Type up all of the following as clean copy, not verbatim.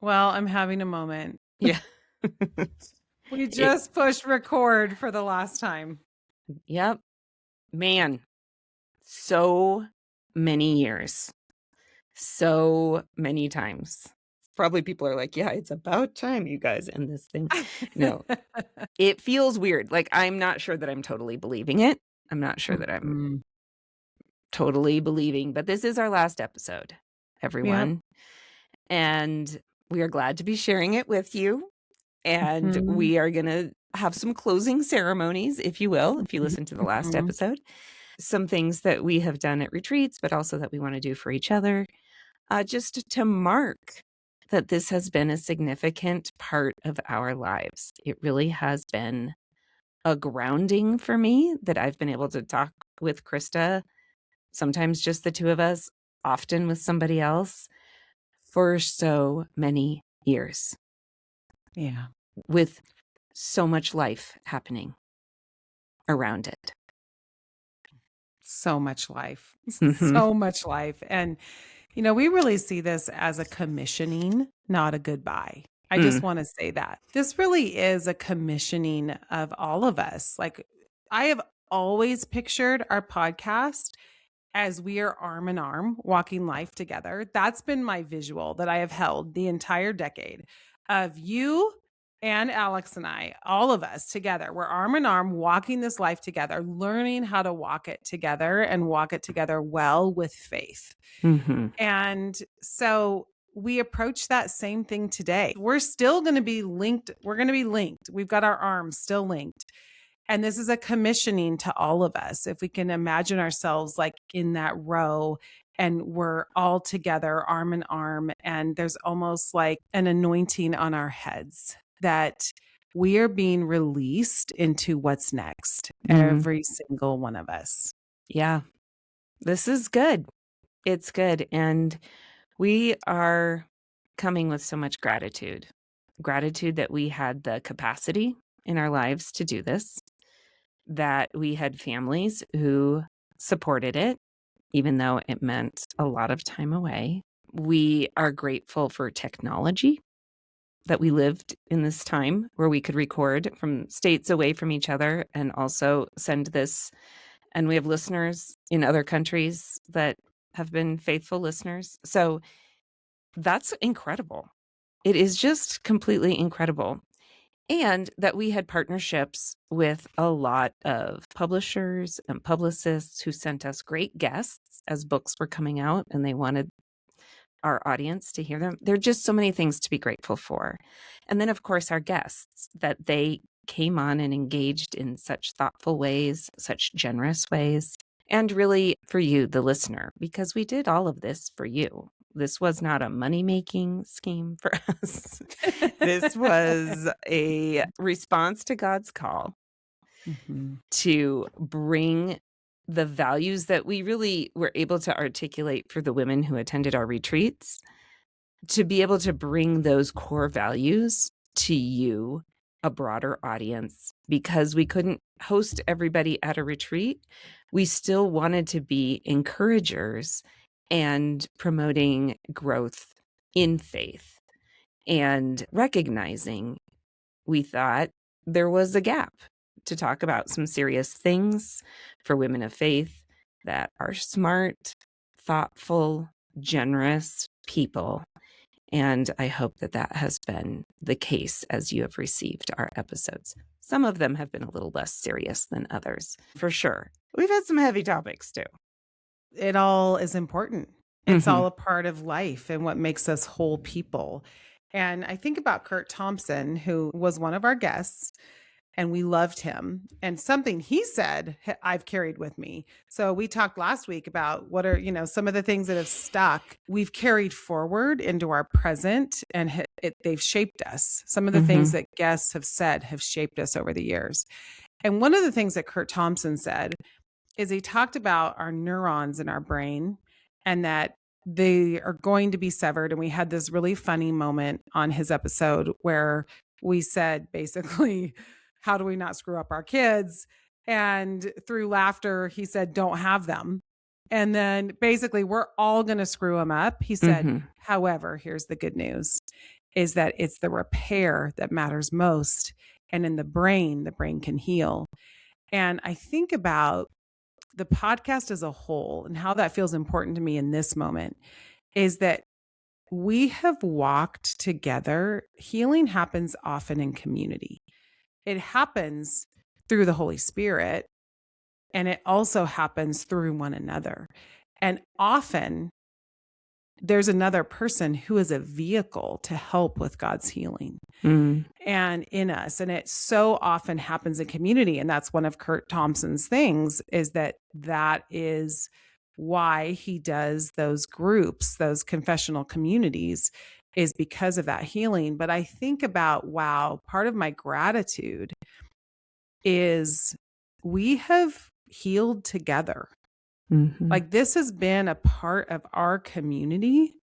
Well, I'm having a moment. Yeah. We just pushed record for the last time. Yep. Man, so many years, so many times. Probably people are like, yeah, it's about time you guys end this thing. No, it feels weird. Like, I'm not sure that I'm totally believing it. I'm not sure that I'm Mhm. totally believing, but this is our last episode, Yep. everyone. And we are glad to be sharing it with you. And Mhm. we are going to have some closing ceremonies, if you will, if you listen to the last Mhm. episode. Some things that we have done at retreats, but also that we want to do for each other, just to mark that this has been a significant part of our lives. It really has been a grounding for me that I've been able to talk with Krista, sometimes just the two of us, often with somebody else, for so many years, Yeah. with so much life happening around it. So much life. Mhm. So much life. And, we really see this as a commissioning, not a goodbye. I just Mm. want to say that this really is a commissioning of all of us. Like, I have always pictured our podcast as we are arm in arm walking life together. That's been my visual that I have held the entire decade of you and Alex and I, all of us together. We're arm in arm walking this life together, learning how to walk it together and walk it together well with faith. Mhm. And so we approach that same thing today. We're still going to be linked. We're going to be linked. We've got our arms still linked. And this is a commissioning to all of us. If we can imagine ourselves like in that row and we're all together, arm in arm, and there's almost like an anointing on our heads that we are being released into what's next, Mhm. every single one of us. Yeah, this is good. It's good. And we are coming with so much gratitude. Gratitude that we had the capacity in our lives to do this, that we had families who supported it, even though it meant a lot of time away. We are grateful for technology, that we lived in this time where we could record from states away from each other and also send this. And we have listeners in other countries that have been faithful listeners. So that's incredible. It is just completely incredible. And that we had partnerships with a lot of publishers and publicists who sent us great guests as books were coming out and they wanted our audience to hear them. There are just so many things to be grateful for. And then, of course, our guests, that they came on and engaged in such thoughtful ways, such generous ways. And really for you, the listener, because we did all of this for you. This was not a money-making scheme for us. This was a response to God's call Mhm. to bring the values that we really were able to articulate for the women who attended our retreats, to be able to bring those core values to you, a broader audience, because we couldn't host everybody at a retreat. We still wanted to be encouragers and promoting growth in faith and recognizing, we thought, there was a gap to talk about some serious things for women of faith that are smart, thoughtful, generous people. And I hope that that has been the case as you have received our episodes. Some of them have been a little less serious than others, for sure. We've had some heavy topics too. It all is important. It's Mm-hmm. all a part of life and what makes us whole people. And I think about Kurt Thompson, who was one of our guests, and we loved him. And something he said, I've carried with me. So we talked last week about what are, some of the things that have stuck, we've carried forward into our present, and they've shaped us. Some of the things Mm-hmm. that guests have said have shaped us over the years. And one of the things that Kurt Thompson said is he talked about our neurons in our brain and that they are going to be severed. And we had this really funny moment on his episode where we said, basically, how do we not screw up our kids? And through laughter, he said, don't have them. And then basically, we're all going to screw them up. He said, Mm-hmm. however, here's the good news is that it's the repair that matters most. And in the brain can heal. And I think about the podcast as a whole and how that feels important to me in this moment is that we have walked together. Healing happens often in community. It happens through the Holy Spirit, and it also happens through one another. And often there's another person who is a vehicle to help with God's healing and in us. And it so often happens in community. And that's one of Kurt Thompson's things, is that is why he does those groups, those confessional communities, is because of that healing. But I think about, wow, part of my gratitude is we have healed together. Like, this has been a part of our community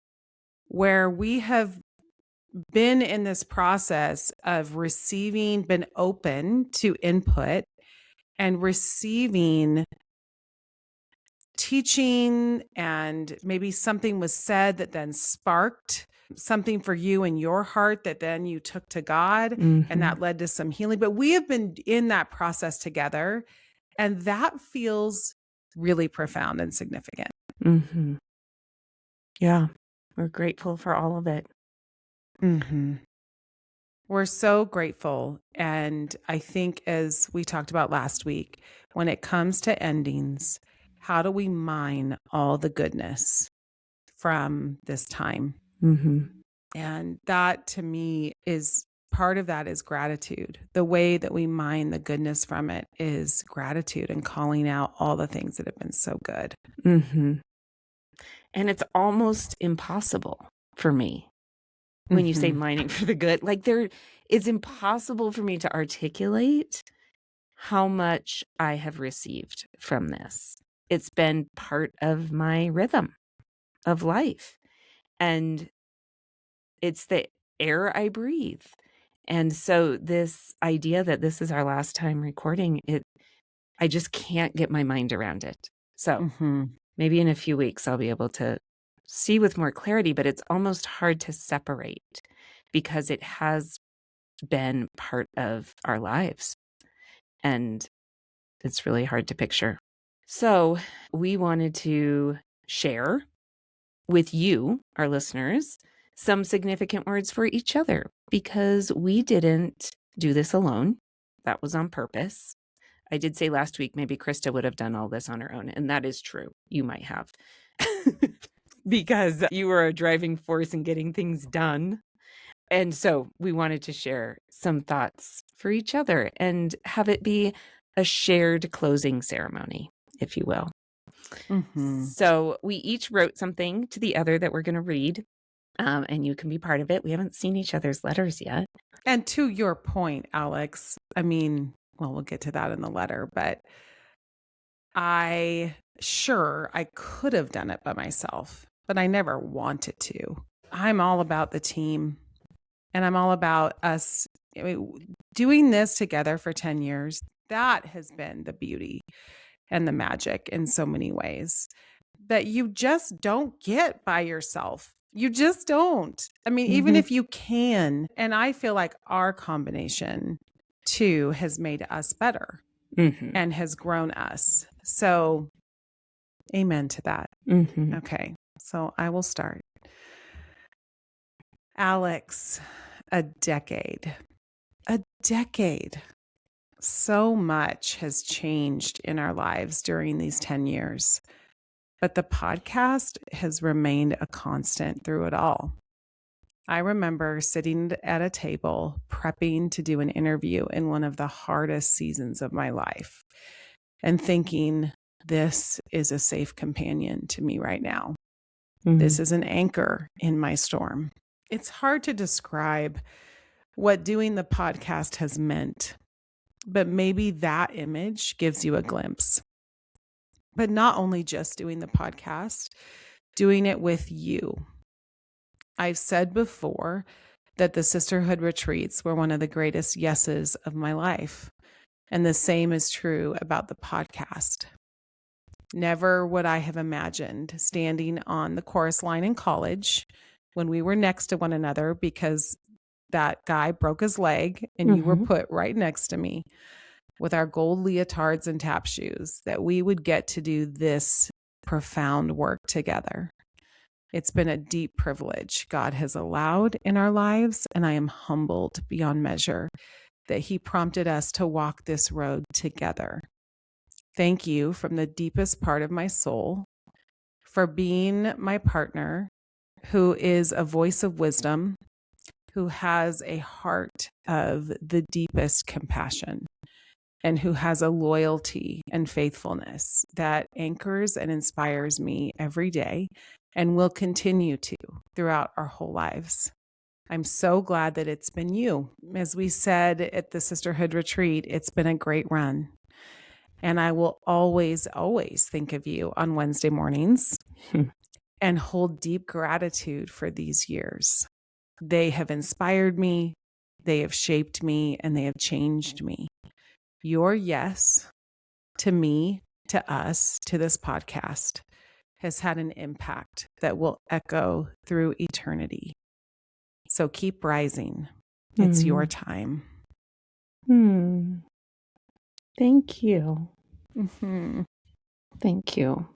where we have been in this process of receiving, been open to input and receiving teaching, and maybe something was said that then sparked something for you in your heart that then you took to God, and that led to some healing. But we have been in that process together, and that feels really profound and significant. Yeah, we're grateful for all of it. We're so grateful. And I think, as we talked about last week, when it comes to endings, how do we mine all the goodness from this time? And that, to me, is part of that is gratitude. The way that we mine the goodness from it is gratitude and calling out all the things that have been so good. And it's almost impossible for me when you say mining for the good. Like, it's impossible for me to articulate how much I have received from this. It's been part of my rhythm of life. And it's the air I breathe. And so this idea that this is our last time recording, I just can't get my mind around it. So maybe in a few weeks I'll be able to see with more clarity, but it's almost hard to separate because it has been part of our lives. And it's really hard to picture. So we wanted to share with you, our listeners, some significant words for each other, because we didn't do this alone. That was on purpose. I did say last week maybe Krista would have done all this on her own, and that is true. You might have. Because you were a driving force in getting things done. And so we wanted to share some thoughts for each other and have it be a shared closing ceremony, if you will. So we each wrote something to the other that we're going to read, and you can be part of it. We haven't seen each other's letters yet. And to your point, Alex, I mean, well, we'll get to that in the letter, but I could have done it by myself, but I never wanted to. I'm all about the team, and I'm all about us doing this together for 10 years. That has been the beauty and the magic in so many ways that you just don't get by yourself. You just don't. I mean, even if you can. And I feel like our combination too has made us better and has grown us. So amen to that. Okay. So I will start. Alex, a decade. So much has changed in our lives during these 10 years, but the podcast has remained a constant through it all. I remember sitting at a table prepping to do an interview in one of the hardest seasons of my life and thinking, this is a safe companion to me right now. This is an anchor in my storm. It's hard to describe what doing the podcast has meant, but maybe that image gives you a glimpse. But not only just doing the podcast, doing it with you. I've said before that the sisterhood retreats were one of the greatest yeses of my life. And the same is true about the podcast. Never would I have imagined standing on the chorus line in college when we were next to one another, because that guy broke his leg and you were put right next to me with our gold leotards and tap shoes, that we would get to do this profound work together. It's been a deep privilege God has allowed in our lives, and I am humbled beyond measure that He prompted us to walk this road together. Thank you from the deepest part of my soul for being my partner, who is a voice of wisdom, who has a heart of the deepest compassion, and who has a loyalty and faithfulness that anchors and inspires me every day and will continue to throughout our whole lives. I'm so glad that it's been you. As we said at the Sisterhood Retreat, it's been a great run. And I will always, always think of you on Wednesday mornings and hold deep gratitude for these years. They have inspired me, they have shaped me, and they have changed me. Your yes to me, to us, to this podcast has had an impact that will echo through eternity. So keep rising. It's your time. Thank you. Thank you.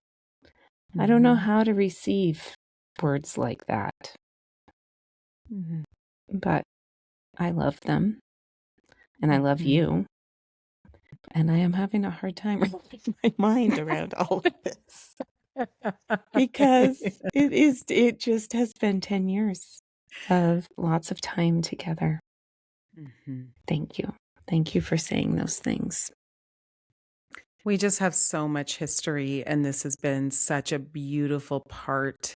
I don't know how to receive words like that, but I love them, and I love you, and I am having a hard time wrapping my mind around all of this because it just has been 10 years of lots of time together. Thank you. Thank you for saying those things. We just have so much history, and this has been such a beautiful part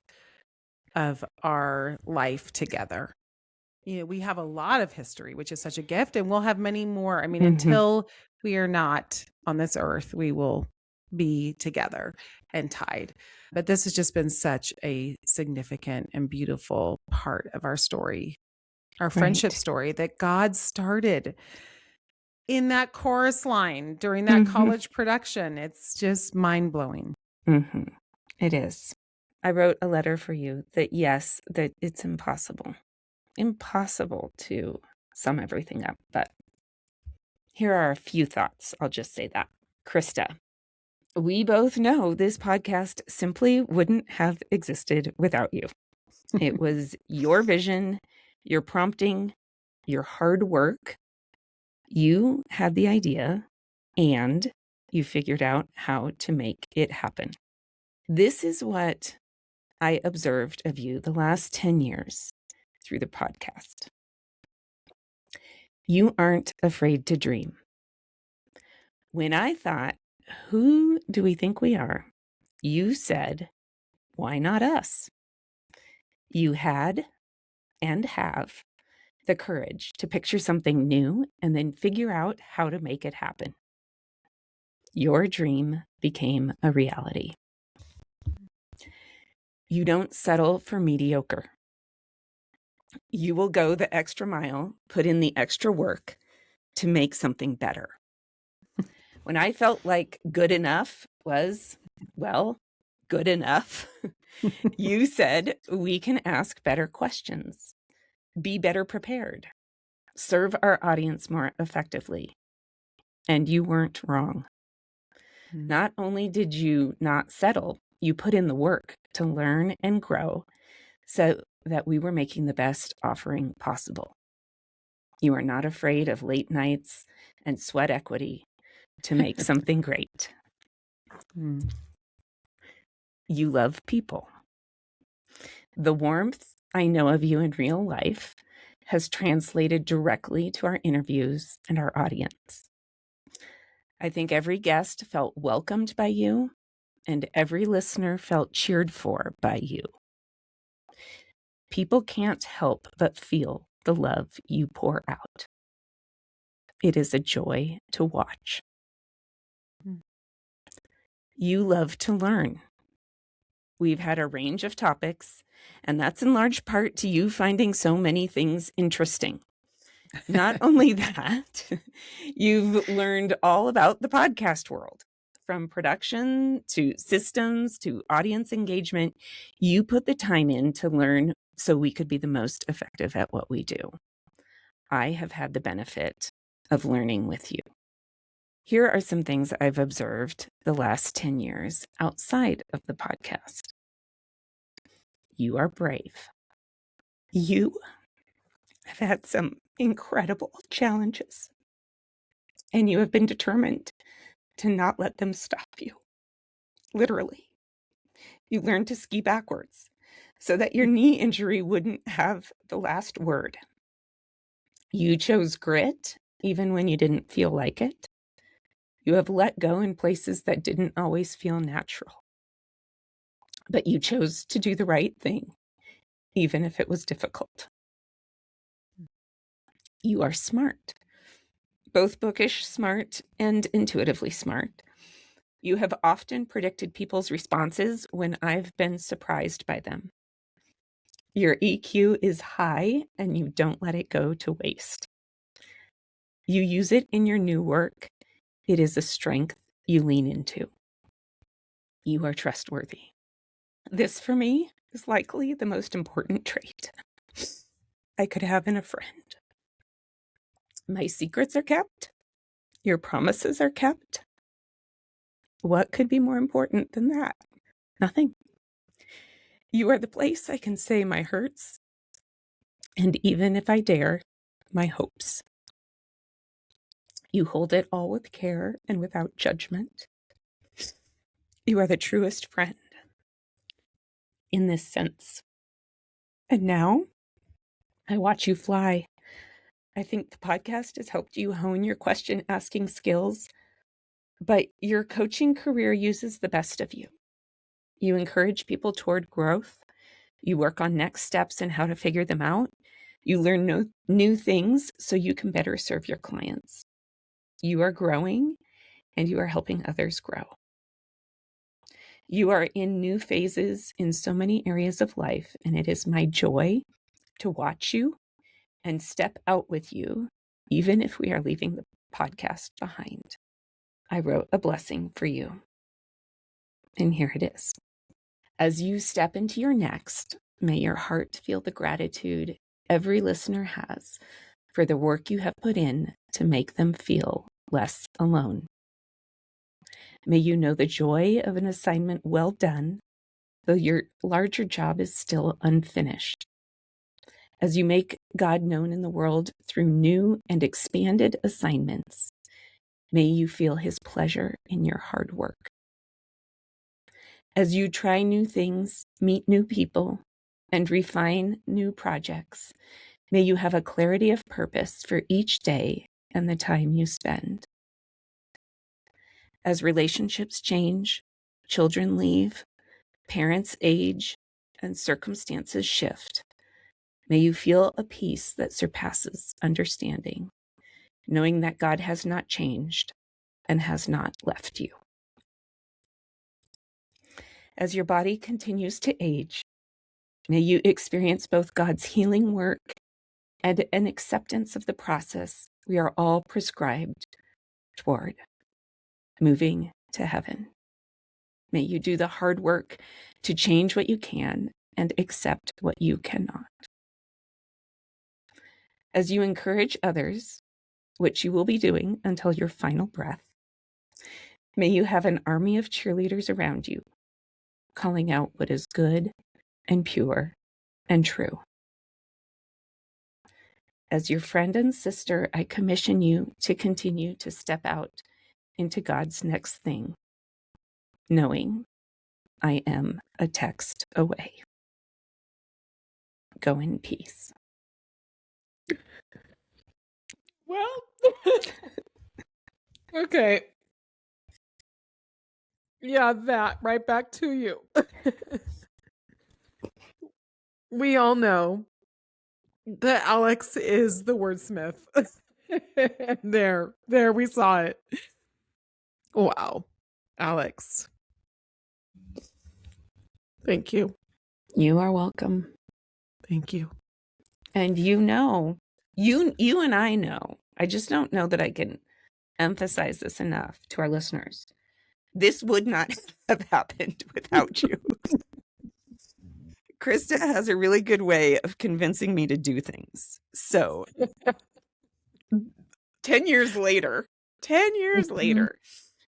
of our life together. You know, we have a lot of history, which is such a gift, and we'll have many more. I mean, until we are not on this earth, we will be together and tied. But this has just been such a significant and beautiful part of our story, our friendship story that God started in that chorus line during that college production. It's just mind-blowing. It is. I wrote a letter for you that that it's impossible to sum everything up, but here are a few thoughts. I'll just say that. Krista, we both know this podcast simply wouldn't have existed without you. It was your vision, your prompting, your hard work. You had the idea and you figured out how to make it happen. This is what I observed of you the last 10 years through the podcast. You aren't afraid to dream. When I thought, who do we think we are? You said, why not us? You had and have the courage to picture something new and then figure out how to make it happen. Your dream became a reality. You don't settle for mediocre. You will go the extra mile, put in the extra work to make something better. When I felt like good enough was, well, good enough, you said we can ask better questions, be better prepared, serve our audience more effectively. And you weren't wrong. Not only did you not settle, you put in the work to learn and grow so that we were making the best offering possible. You are not afraid of late nights and sweat equity to make something great. You love people. The warmth I know of you in real life has translated directly to our interviews and our audience. I think every guest felt welcomed by you, and every listener felt cheered for by you. People can't help but feel the love you pour out. It is a joy to watch. You love to learn. We've had a range of topics, and that's in large part to you finding so many things interesting. Not only that, you've learned all about the podcast world, from production to systems to audience engagement. You put the time in to learn so we could be the most effective at what we do. I have had the benefit of learning with you. Here are some things I've observed the last 10 years outside of the podcast. You are brave. You have had some incredible challenges, and you have been determined to not let them stop you. Literally. You learned to ski backwards so that your knee injury wouldn't have the last word. You chose grit even when you didn't feel like it. You have let go in places that didn't always feel natural. But you chose to do the right thing, even if it was difficult. You are smart, both bookish smart and intuitively smart. You have often predicted people's responses when I've been surprised by them. Your EQ is high and you don't let it go to waste. You use it in your new work. It is a strength you lean into. You are trustworthy. This, for me, is likely the most important trait I could have in a friend. My secrets are kept. Your promises are kept. What could be more important than that? Nothing. You are the place I can say my hurts, and even if I dare, my hopes. You hold it all with care and without judgment. You are the truest friend in this sense. And now I watch you fly. I think the podcast has helped you hone your question asking skills, but your coaching career uses the best of you. You encourage people toward growth. You work on next steps and how to figure them out. You learn new things so you can better serve your clients. You are growing and you are helping others grow. You are in new phases in so many areas of life, and it is my joy to watch you and step out with you, even if we are leaving the podcast behind. I wrote a blessing for you, and here it is. As you step into your next, may your heart feel the gratitude every listener has for the work you have put in to make them feel less alone. May you know the joy of an assignment well done, though your larger job is still unfinished. As you make God known in the world through new and expanded assignments, may you feel his pleasure in your hard work. As you try new things, meet new people, and refine new projects, may you have a clarity of purpose for each day and the time you spend. As relationships change, children leave, parents age, and circumstances shift, may you feel a peace that surpasses understanding, knowing that God has not changed and has not left you. As your body continues to age, may you experience both God's healing work and an acceptance of the process we are all prescribed toward, moving to heaven. May you do the hard work to change what you can and accept what you cannot. As you encourage others, which you will be doing until your final breath, may you have an army of cheerleaders around you, calling out what is good and pure and true. As your friend and sister, I commission you to continue to step out into God's next thing, knowing I am a text away. Go in peace. Well, okay. Yeah, that right back to you. We all know that Alex is the wordsmith. There, we saw it. Wow. Alex. Thank you. You are welcome. Thank you. And you and I know, I just don't know that I can emphasize this enough to our listeners. This would not have happened without you. Krista has a really good way of convincing me to do things. So 10 years later, 10 years Mhm. later,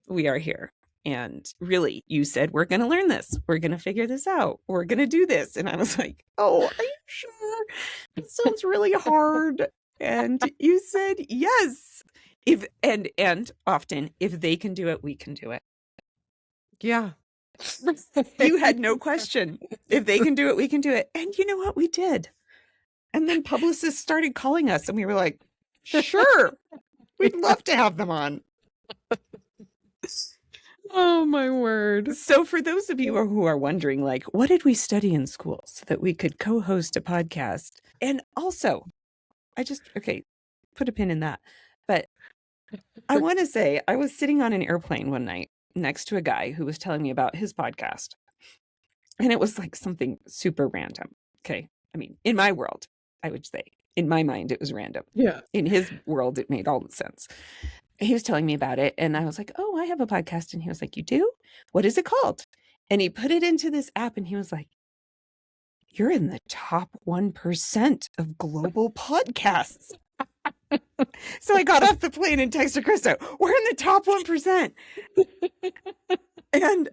we are here. And really, you said, we're going to learn this. We're going to figure this out. We're going to do this. And I was like, oh, are you sure? It sounds really hard. And you said, yes. And often, if they can do it, we can do it. Yeah. You had no question. If they can do it, we can do it. And you know what? We did. And then publicists started calling us and we were like, sure, we'd love to have them on. Oh, my word. So for those of you who are wondering, like, what did we study in school so that we could co-host a podcast? And also, put a pin in that. But I want to say, I was sitting on an airplane one night next to a guy who was telling me about his podcast. And it was like something super random. Okay. I mean, in my world, I would say, in my mind, it was random. Yeah. In his world, it made all the sense. He was telling me about it and I was like, oh, I have a podcast. And he was like, you do? What is it called? And he put it into this app and he was like, you're in the top 1% of global podcasts. So I got off the plane and texted Krista, we're in the top 1%. And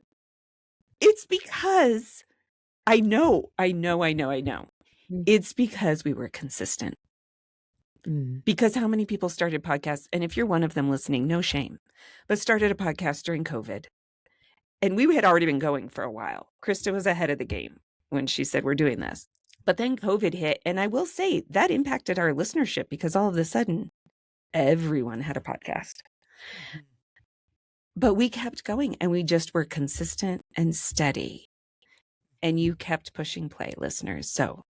it's because I know. It's because we were consistent. Because how many people started podcasts, and if you're one of them listening, no shame, but started a podcast during COVID. And we had already been going for a while. Krista was ahead of the game when she said, we're doing this. But then COVID hit. And I will say that impacted our listenership because all of a sudden, everyone had a podcast. But we kept going and we just were consistent and steady. And you kept pushing play, listeners. So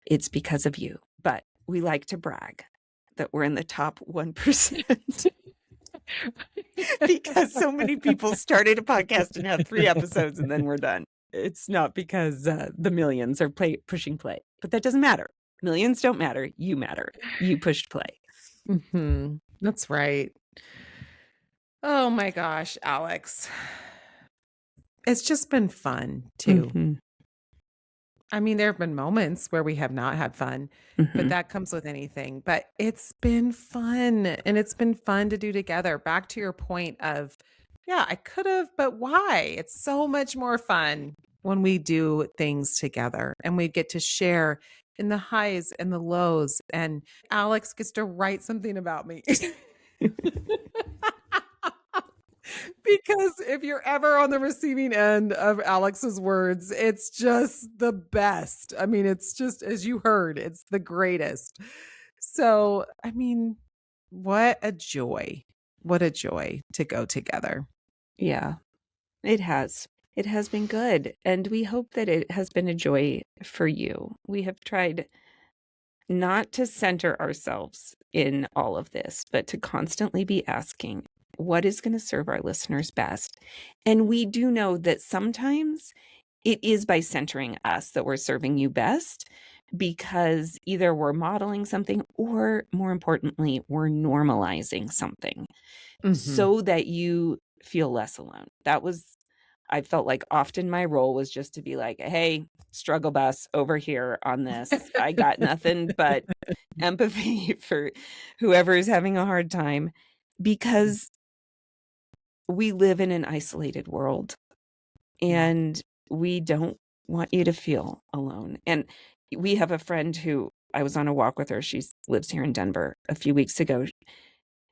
it's because of you. But we like to brag that we're in the top 1% because so many people started a podcast and had 3 episodes and then we're done. It's not because the millions are pushing play, but that doesn't matter. Millions don't matter. You matter. You pushed play. Mm-hmm. That's right. Oh my gosh, Alex. It's just been fun too. Mm-hmm. I mean, there have been moments where we have not had fun, but that comes with anything. But it's been fun and it's been fun to do together. Back to your point of, yeah, I could have, but why? It's so much more fun when we do things together and we get to share in the highs and the lows. And Alex gets to write something about me. Because if you're ever on the receiving end of Alex's words, it's just the best. I mean, it's just, as you heard, it's the greatest. So, I mean, what a joy. What a joy to go together. Yeah, it has. It has been good. And we hope that it has been a joy for you. We have tried not to center ourselves in all of this, but to constantly be asking, what is going to serve our listeners best? And we do know that sometimes it is by centering us that we're serving you best, because either we're modeling something or, more importantly, we're normalizing something so that you feel less alone. I felt like often my role was just to be like, hey, struggle bus over here on this. I got nothing but empathy for whoever is having a hard time, because we live in an isolated world and we don't want you to feel alone. And we have a friend who I was on a walk with her. She lives here in Denver a few weeks ago.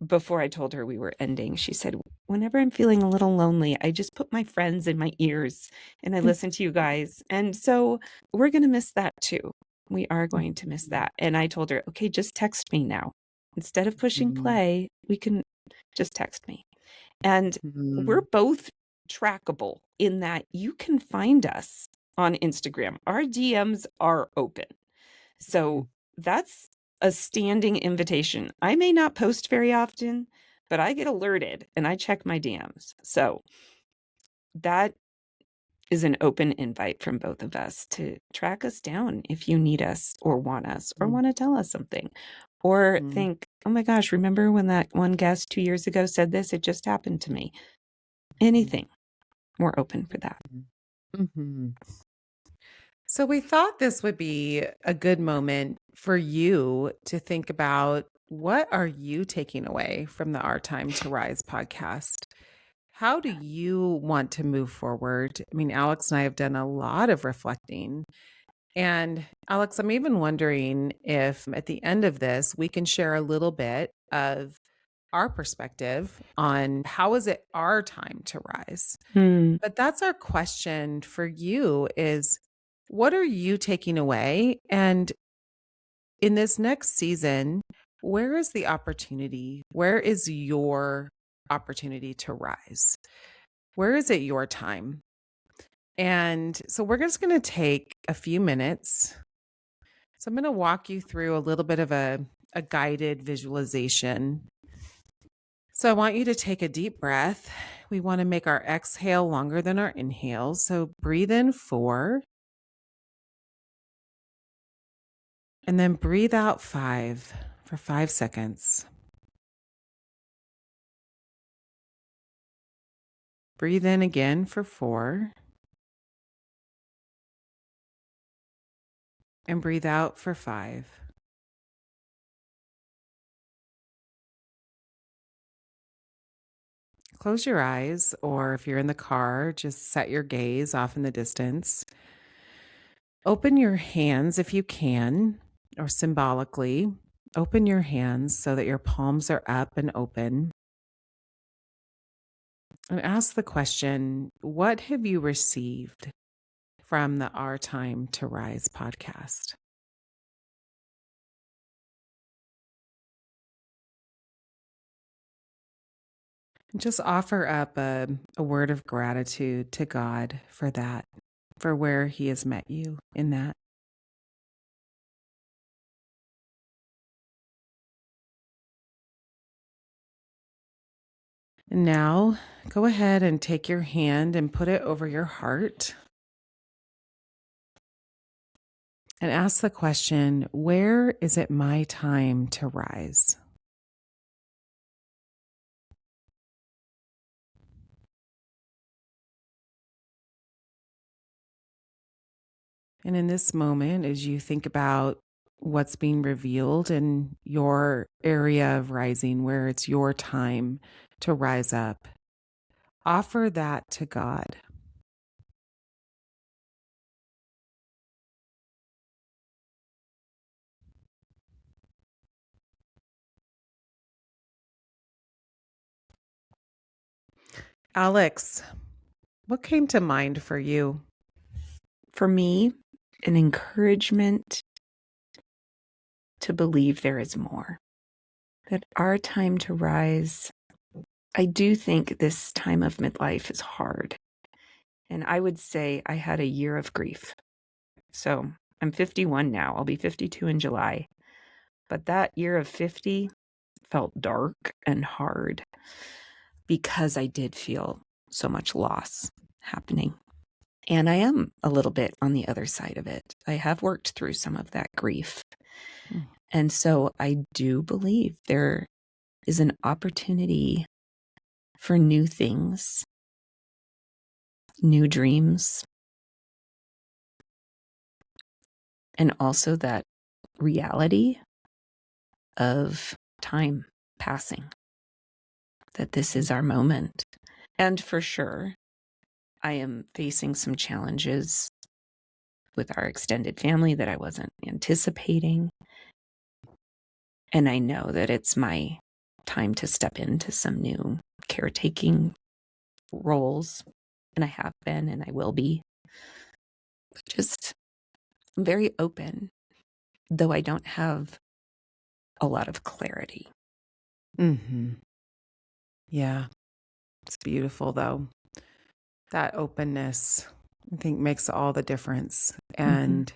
Before I told her we were ending, she said, whenever I'm feeling a little lonely, I just put my friends in my ears and I listen to you guys. And so we're going to miss that too. We are going to miss that. And I told her, okay, just text me now. Instead of pushing play, we can just text me. And we're both trackable in that you can find us on Instagram. Our DMs are open. So that's a standing invitation. I may not post very often, but I get alerted and I check my DMs. So that is an open invite from both of us to track us down if you need us or want to tell us something, or think, oh my gosh, remember when that one guest 2 years ago said this? It just happened to me. Anything. We're open for that. So we thought this would be a good moment for you to think about what are you taking away from the Our Time to Rise podcast? How do you want to move forward? I mean, Alex and I have done a lot of reflecting. And Alex, I'm even wondering if at the end of this, we can share a little bit of our perspective on how is it our time to rise? Hmm. But that's our question for you is what are you taking away? And in this next season, where is the opportunity? Where is your opportunity to rise? Where is it your time? And so we're just going to take a few minutes. So I'm going to walk you through a little bit of a guided visualization. So I want you to take a deep breath. We want to make our exhale longer than our inhale. So breathe in 4 and then breathe out 5 for 5 seconds. Breathe in again for 4 and breathe out for 5. Close your eyes, or if you're in the car, just set your gaze off in the distance. Open your hands if you can, or symbolically, open your hands so that your palms are up and open. And ask the question, what have you received from the Our Time to Rise podcast? And just offer up a word of gratitude to God for that, for where He has met you in that. And now go ahead and take your hand and put it over your heart. And ask the question, where is it my time to rise? And in this moment, as you think about what's being revealed in your area of rising, where it's your time to rise up, offer that to God. Alex, what came to mind for you? For me, an encouragement to believe there is more. That our time to rise, I do think this time of midlife is hard. And I would say I had a year of grief. So I'm 51 now. I'll be 52 in July. But that year of 50 felt dark and hard because I did feel so much loss happening. And I am a little bit on the other side of it. I have worked through some of that grief. Mm. And so I do believe there is an opportunity for new things, new dreams, and also that reality of time passing, that this is our moment. And for sure, I am facing some challenges with our extended family that I wasn't anticipating. And I know that it's my time to step into some new caretaking roles. And I have been, and I will be. Just I'm very open, though I don't have a lot of clarity. Mm-hmm. Yeah, it's beautiful though. That openness, I think, makes all the difference. And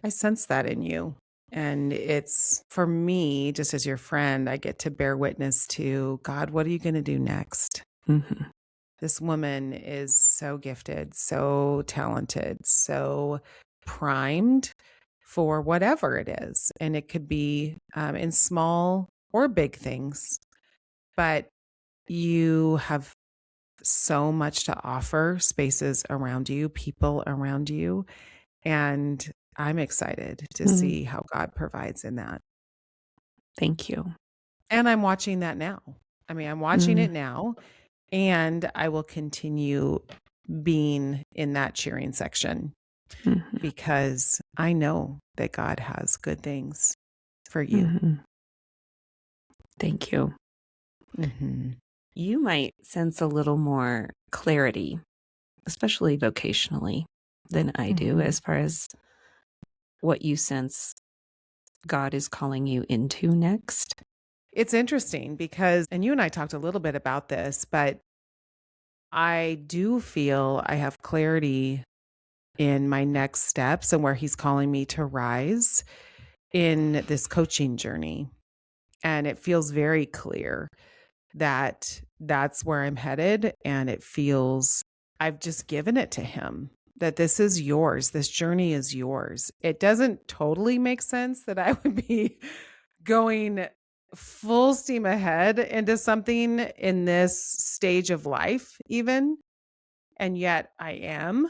I sense that in you. And it's for me, just as your friend, I get to bear witness to God, what are you going to do next? Mm-hmm. This woman is so gifted, so talented, so primed for whatever it is. And it could be in small or big things, but you have so much to offer, spaces around you, people around you. And I'm excited to Mm. see how God provides in that. Thank you. And I'm watching that now. I mean, I'm watching it now, and I will continue being in that cheering section Mhm. because I know that God has good things for you. Mhm. Thank you. Mm-hmm. You might sense a little more clarity, especially vocationally, than I do, as far as what you sense God is calling you into next. It's interesting because, and you and I talked a little bit about this, but I do feel I have clarity in my next steps and where he's calling me to rise in this coaching journey. And it feels very clear that that's where I'm headed. And it feels I've just given it to him, that this is yours. This journey is yours. It doesn't totally make sense that I would be going full steam ahead into something in this stage of life, even. And yet I am.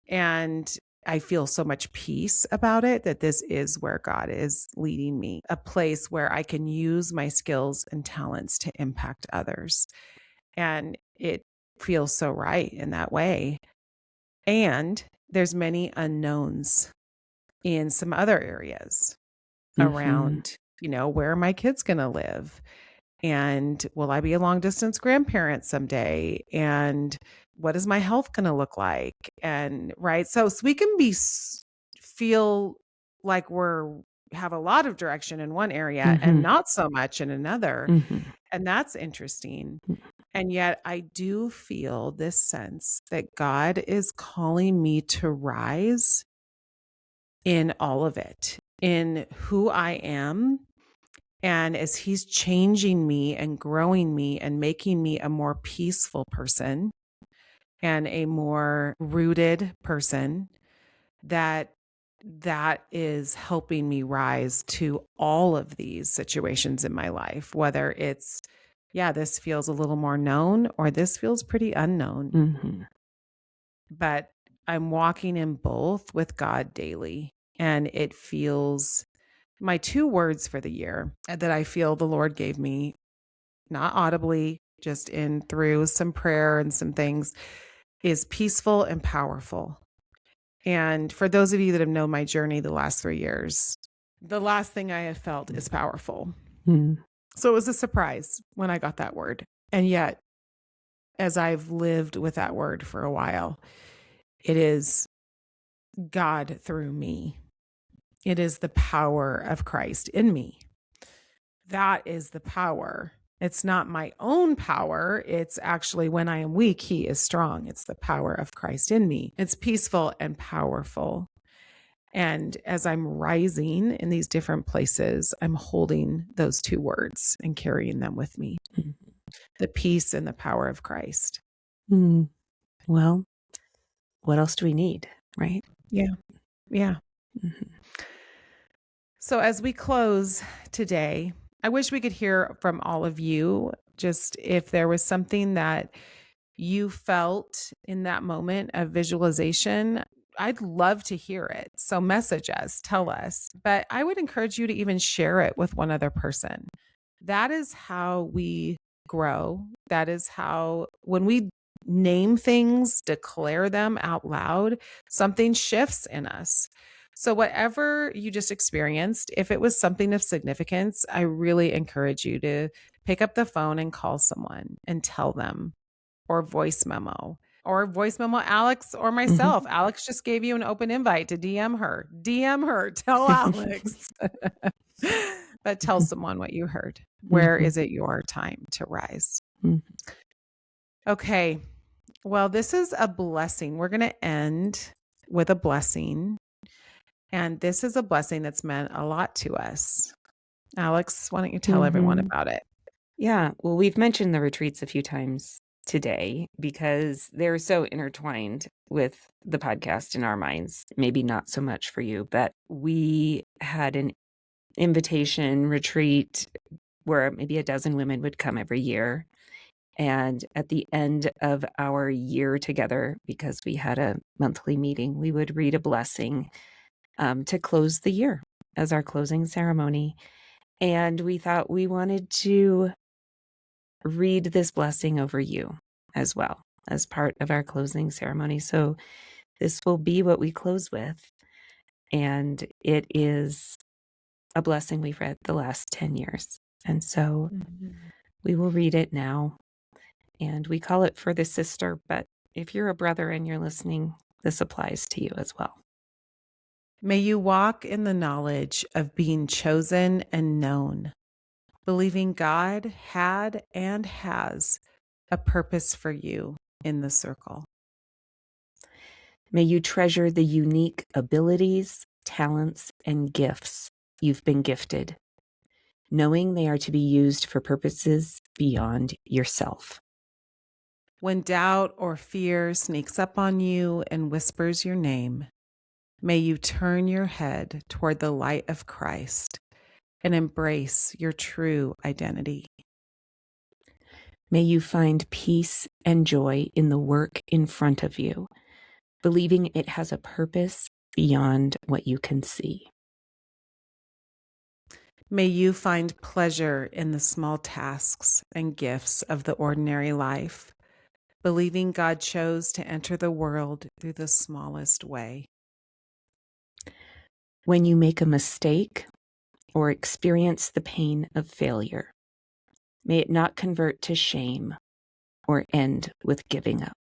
And I feel so much peace about it that this is where God is leading me, a place where I can use my skills and talents to impact others. And it feels so right in that way. And there's many unknowns in some other areas around, where are my kids going to live? And will I be a long distance grandparent someday? And what is my health going to look like? And right. So we can feel like have a lot of direction in one area and not so much in another. And that's interesting. And yet I do feel this sense that God is calling me to rise in all of it, in who I am. And as he's changing me and growing me and making me a more peaceful person and a more rooted person, that is helping me rise to all of these situations in my life, whether it's, this feels a little more known or this feels pretty unknown. But I'm walking in both with God daily. And it feels my 2 words for the year that I feel the Lord gave me, not audibly, just in through some prayer and some things, is peaceful and powerful. And for those of you that have known my journey the last 3 years, the last thing I have felt is powerful. So it was a surprise when I got that word. And yet, as I've lived with that word for a while, it is God through me. It is the power of Christ in me. That is the power. It's not my own power. It's actually when I am weak, he is strong. It's the power of Christ in me. It's peaceful and powerful. And as I'm rising in these different places, I'm holding those 2 words and carrying them with me. The peace and the power of Christ. Well, what else do we need, right? Yeah. So as we close today, I wish we could hear from all of you, just if there was something that you felt in that moment of visualization. I'd love to hear it. So message us, tell us. But I would encourage you to even share it with one other person. That is how we grow. That is how, when we name things, declare them out loud, something shifts in us. So whatever you just experienced, if it was something of significance, I really encourage you to pick up the phone and call someone and tell them, or voice memo Alex or myself. Alex just gave you an open invite to DM her, tell Alex, but tell someone what you heard. Where is it your time to rise? Okay. Well, this is a blessing. We're going to end with a blessing. And this is a blessing that's meant a lot to us. Alex, why don't you tell everyone about it? Yeah. Well, we've mentioned the retreats a few times today because they're so intertwined with the podcast in our minds. Maybe not so much for you, but we had an invitation retreat where maybe a dozen women would come every year. And at the end of our year together, because we had a monthly meeting, we would read a blessing to close the year as our closing ceremony. And we thought we wanted to read this blessing over you as well as part of our closing ceremony. So this will be what we close with. And it is a blessing we've read the last 10 years. And so we will read it now. And we call it For the Sister, but if you're a brother and you're listening, this applies to you as well. May you walk in the knowledge of being chosen and known, believing God had and has a purpose for you in the circle. May you treasure the unique abilities, talents, and gifts you've been gifted, knowing they are to be used for purposes beyond yourself. When doubt or fear sneaks up on you and whispers your name, may you turn your head toward the light of Christ and embrace your true identity. May you find peace and joy in the work in front of you, believing it has a purpose beyond what you can see. May you find pleasure in the small tasks and gifts of the ordinary life, believing God chose to enter the world through the smallest way. When you make a mistake or experience the pain of failure, may it not convert to shame or end with giving up.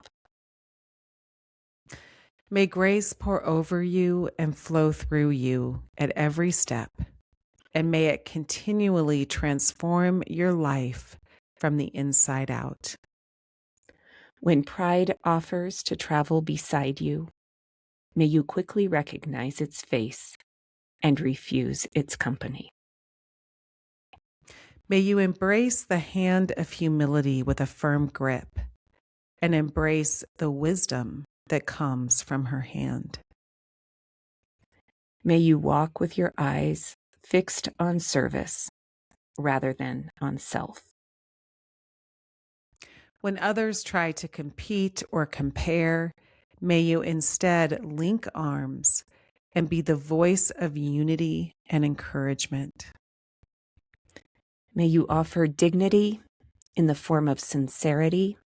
May grace pour over you and flow through you at every step, and may it continually transform your life from the inside out. When pride offers to travel beside you, may you quickly recognize its face and refuse its company. May you embrace the hand of humility with a firm grip and embrace the wisdom that comes from her hand. May you walk with your eyes fixed on service rather than on self. When others try to compete or compare, may you instead link arms and be the voice of unity and encouragement. May you offer dignity in the form of sincerity,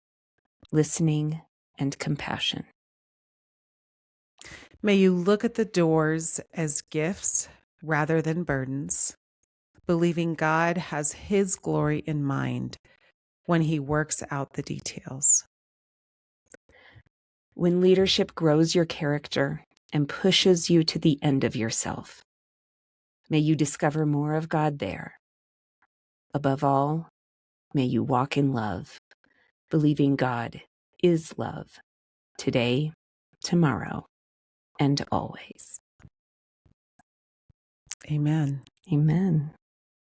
listening, and compassion. May you look at the doors as gifts rather than burdens, believing God has His glory in mind when He works out the details. When leadership grows your character and pushes you to the end of yourself, may you discover more of God there. Above all, may you walk in love, believing God is love, today, tomorrow, and always. Amen. Amen.